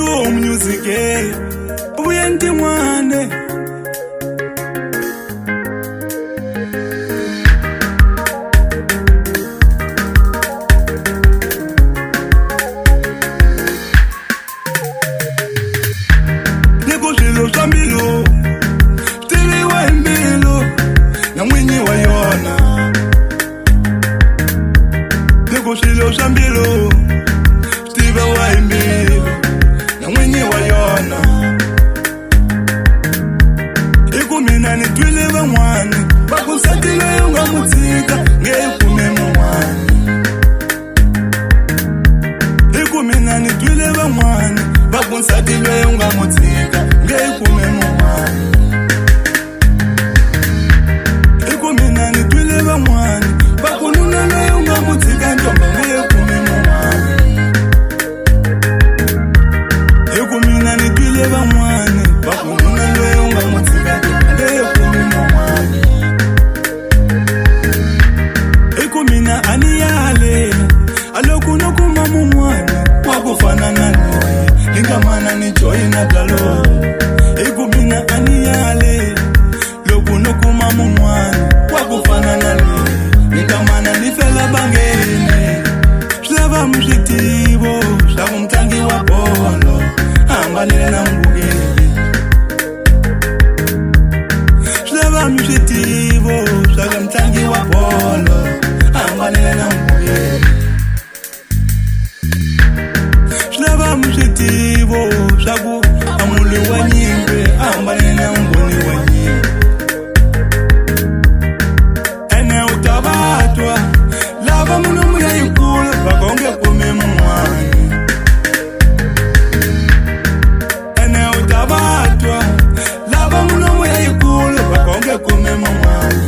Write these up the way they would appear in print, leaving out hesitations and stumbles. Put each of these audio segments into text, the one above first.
Boom music, we ain't the one. Negoshilo shambilo, tili wa mbilo, na mwenye wa yona. Negoshilo shambilo, tili wa mbilo, na mwenye wa yona. Ikumina ni twile wa mwane, bakusatile yunga mutika, ngekume mwane. Ikumina ni twile wa mwane, bakusatile yunga mutika, ngekume mwane. Ikumina ni twile wa mwane, bakununa yunga mutika, ngekume mwane. Ikumina ni twile wa mwane, bakununa yunga mutika, ngekume mwane. Ikumina aniyale, alokuno kumamu mwane, wakufana nanoye, lingamana ni joy na galo. Ikumina aniyale, lokuno kumamu mwane, wakufana nanoye, lingamana ni fela bangene. Shlava mshitibo, shavu mtangi wa polo, ambanile na mbugele. Shlava mshitibo, shavu mtangi wa polo, ambanile na mbugele. Shlava mshitibo, shavu amuli wa nyingwe, ambanile na mbuni wa nyingwe. Ene utabatwa, lava munumu ya yukula, bakonge kume mwane. Ene utabatwa, lava munumu ya yukula, bakonge kume mwane.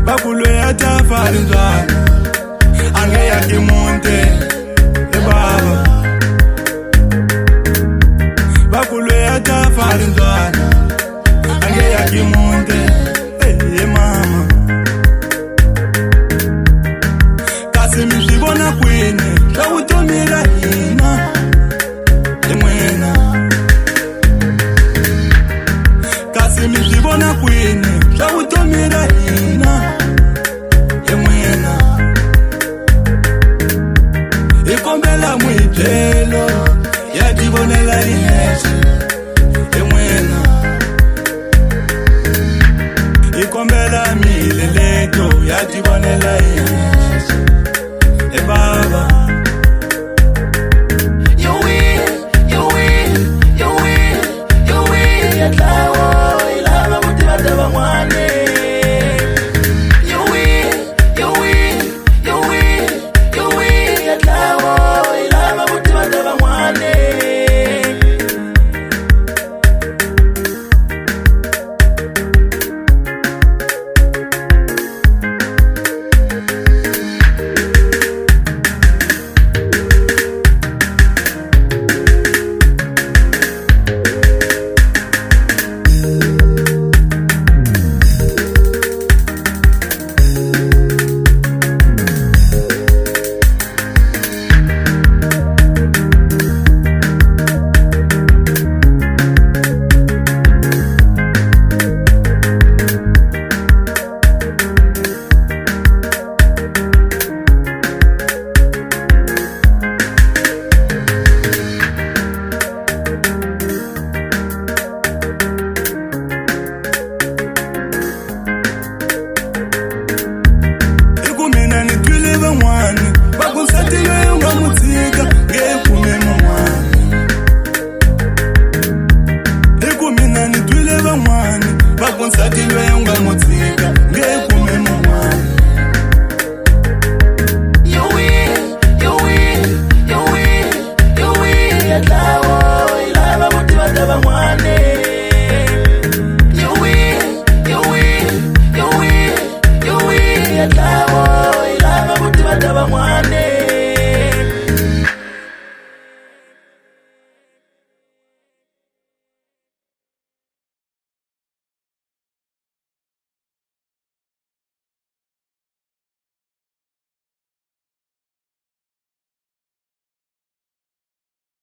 Bakulwe ya tafari nzwana, ange ya kimonte, e baba. Bakulwe ya tafari nzwana, ange ya kimonte, e mama. Kasi mishibona kwene, shawutomira ina, e mwena. Kasi mishibona kwene, shawutomira ina, e mwena. Ikombela mwitelo, yatibonela iheshe, e mwena. Ikombela mileleto, yatibonela iheshe.